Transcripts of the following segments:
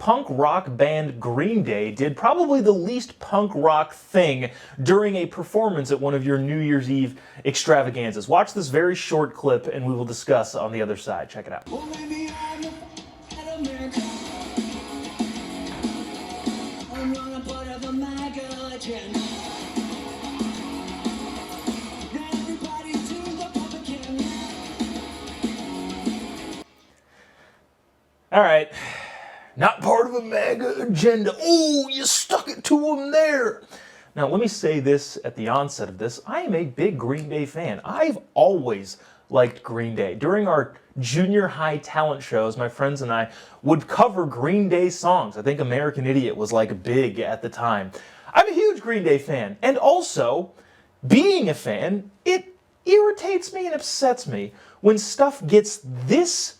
punk rock band Green Day did probably the least punk rock thing during a performance at one of your New Year's Eve extravaganzas. Watch this very short clip and we will discuss on the other side. Check it out. All right, not part of a MAGA agenda. Oh, you stuck it to them there. Now, let me say this at the onset of this. I am a big Green Day fan. I've always liked Green Day. During our junior high talent shows, my friends and I would cover Green Day songs. I think American Idiot was like big at the time. I'm a huge Green Day fan. And also, being a fan, it irritates me and upsets me when stuff gets this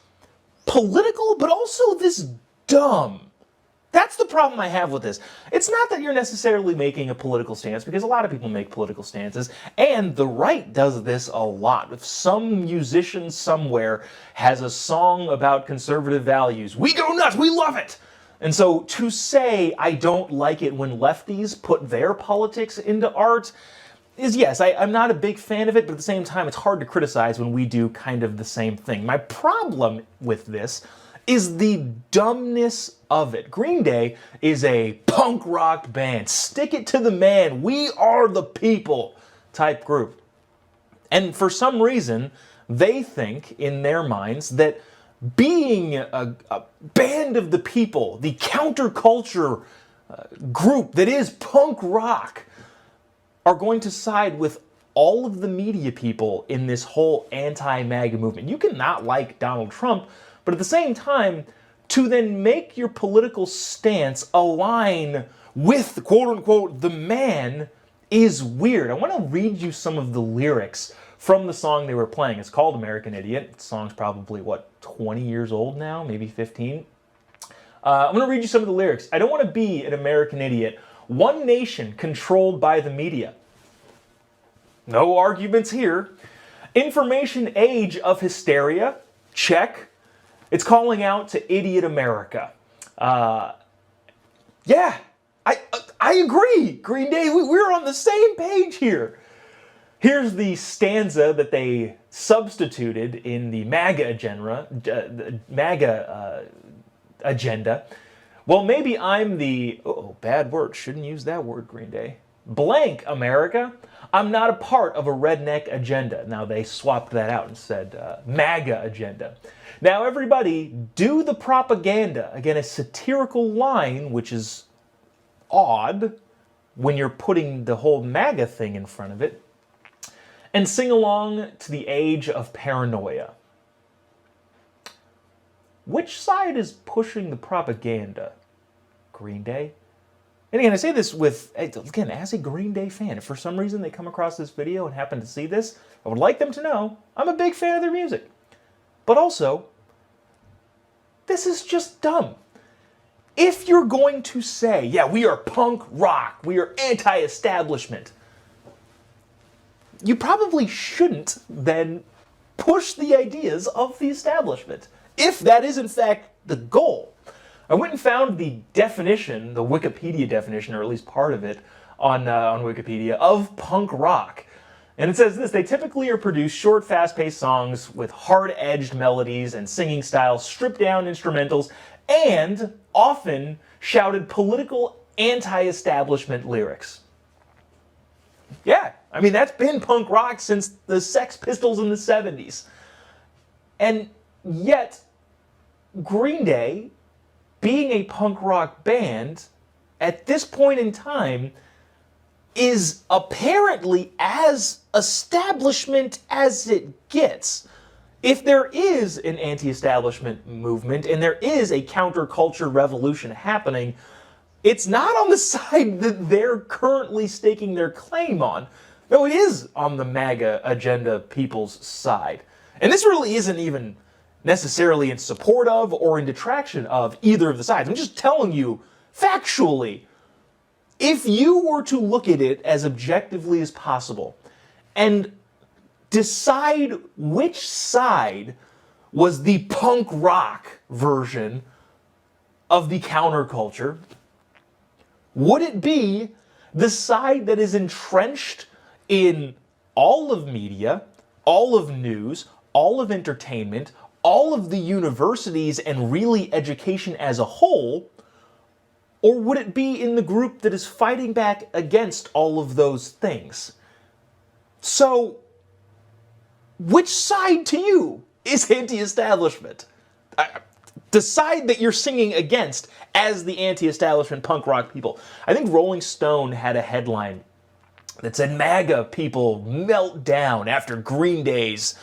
political, but also this dumb. That's the problem I have with this. It's not that you're necessarily making a political stance, because a lot of people make political stances, and the right does this a lot. If some musician somewhere has a song about conservative values, we go nuts, we love it! And so to say I don't like it when lefties put their politics into art is, yes, I'm not a big fan of it, but at the same time, it's hard to criticize when we do kind of the same thing. My problem with this is the dumbness of it. Green Day is a punk rock band, stick it to the man, we are the people type group. And for some reason, they think in their minds that being a band of the people, the counterculture group that is punk rock, are going to side with all of the media people in this whole anti-MAGA movement. You cannot like Donald Trump, but at the same time, to then make your political stance align with, quote-unquote, the man is weird. I want to read you some of the lyrics from the song they were playing. It's called American Idiot. The song's probably, 20 years old now, maybe 15. I'm going to read you some of the lyrics. I don't want to be an American idiot. One nation controlled by the media. No arguments here. Information age of hysteria. Check. It's calling out to idiot America. Yeah, I agree. Green Day, we're on the same page here. Here's the stanza that they substituted in the MAGA agenda. Well, maybe I'm the, bad word, shouldn't use that word, Green Day. Blank, America. I'm not a part of a redneck agenda. Now, they swapped that out and said MAGA agenda. Now, everybody, do the propaganda. Again, a satirical line, which is odd when you're putting the whole MAGA thing in front of it. And sing along to the age of paranoia. Which side is pushing the propaganda? Green Day? And again, I say this with, again, as a Green Day fan. If for some reason they come across this video and happen to see this, I would like them to know I'm a big fan of their music. But also, this is just dumb. If you're going to say, yeah, we are punk rock, we are anti-establishment, you probably shouldn't then push the ideas of the establishment, if that is in fact the goal. I went and found the definition, the Wikipedia definition, or at least part of it, on Wikipedia, of punk rock. And it says this: they typically are produced short, fast-paced songs with hard-edged melodies and singing styles, stripped-down instrumentals, and often shouted political anti-establishment lyrics. Yeah, I mean, that's been punk rock since the Sex Pistols in the 70s. And yet, Green Day, being a punk rock band, at this point in time, is apparently as establishment as it gets. If there is an anti-establishment movement and there is a counterculture revolution happening, it's not on the side that they're currently staking their claim on. No, it is on the MAGA agenda people's side. And this really isn't even necessarily in support of or in detraction of either of the sides. I'm just telling you, factually, if you were to look at it as objectively as possible and decide which side was the punk rock version, of the counterculture? Would it be the side that is entrenched in all of media, all of news, all of entertainment, all of the universities, and really education as a whole? Or would it be in the group that is fighting back against all of those things? So, which side to you is anti-establishment? The side that you're singing against as the anti-establishment punk rock people. I think Rolling Stone had a headline that said MAGA people melt down after Green Day's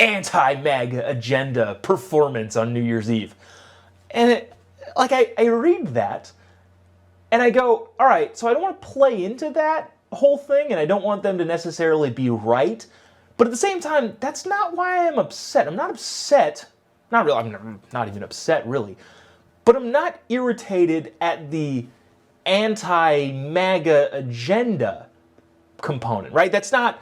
anti-MAGA agenda performance on New Year's Eve. And I read that and I go, all right, so I don't want to play into that whole thing and I don't want them to necessarily be right. But at the same time, that's not why I'm upset. I'm not upset. Not really. I'm not even upset, really. But I'm not irritated at the anti-MAGA agenda component, right? It's not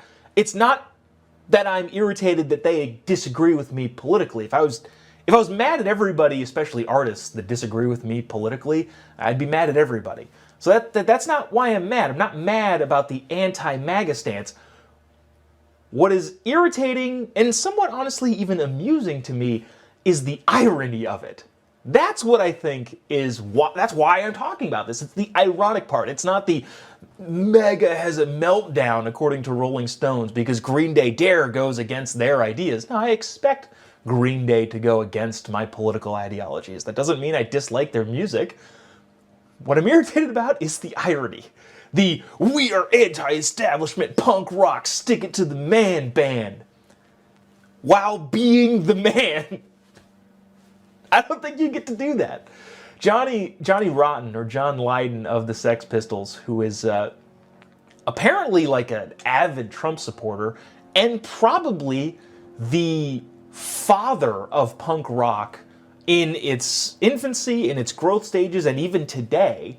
that I'm irritated that they disagree with me politically. If I was mad at everybody, especially artists that disagree with me politically, I'd be mad at everybody. So that's not why I'm mad. I'm not mad about the anti-MAGA stance. What is irritating and somewhat honestly even amusing to me is the irony of it. That's what I think that's why I'm talking about this. It's the ironic part. It's not the MAGA has a meltdown according to Rolling Stones because Green Day dare goes against their ideas. No, I expect Green Day to go against my political ideologies. That doesn't mean I dislike their music. What I'm irritated about is the irony. The we are anti-establishment punk rock, stick it to the man band. While being the man. I don't think you get to do that. Johnny Rotten, or John Lydon of the Sex Pistols, who is apparently like an avid Trump supporter and probably the father of punk rock in its infancy, in its growth stages, and even today,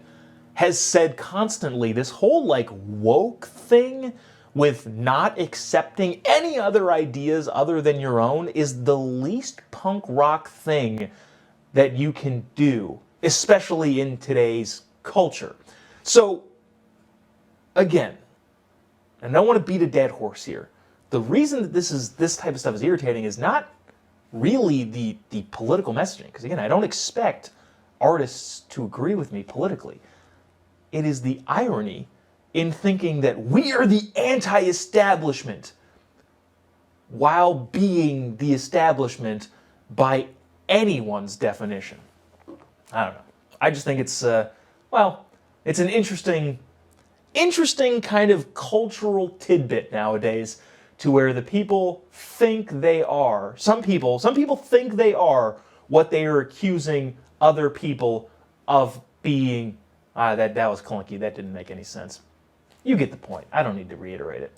has said constantly this whole like woke thing with not accepting any other ideas other than your own is the least punk rock thing that you can do, especially in today's culture. So, again, I don't want to beat a dead horse here. The reason that this type of stuff is irritating is not really the political messaging, because again, I don't expect artists to agree with me politically. It is the irony in thinking that we are the anti-establishment while being the establishment by anyone's definition. I don't know. I just think it's, it's an interesting kind of cultural tidbit nowadays to where the people think they are, some people think they are what they are accusing other people of being. That was clunky. That didn't make any sense. You get the point. I don't need to reiterate it.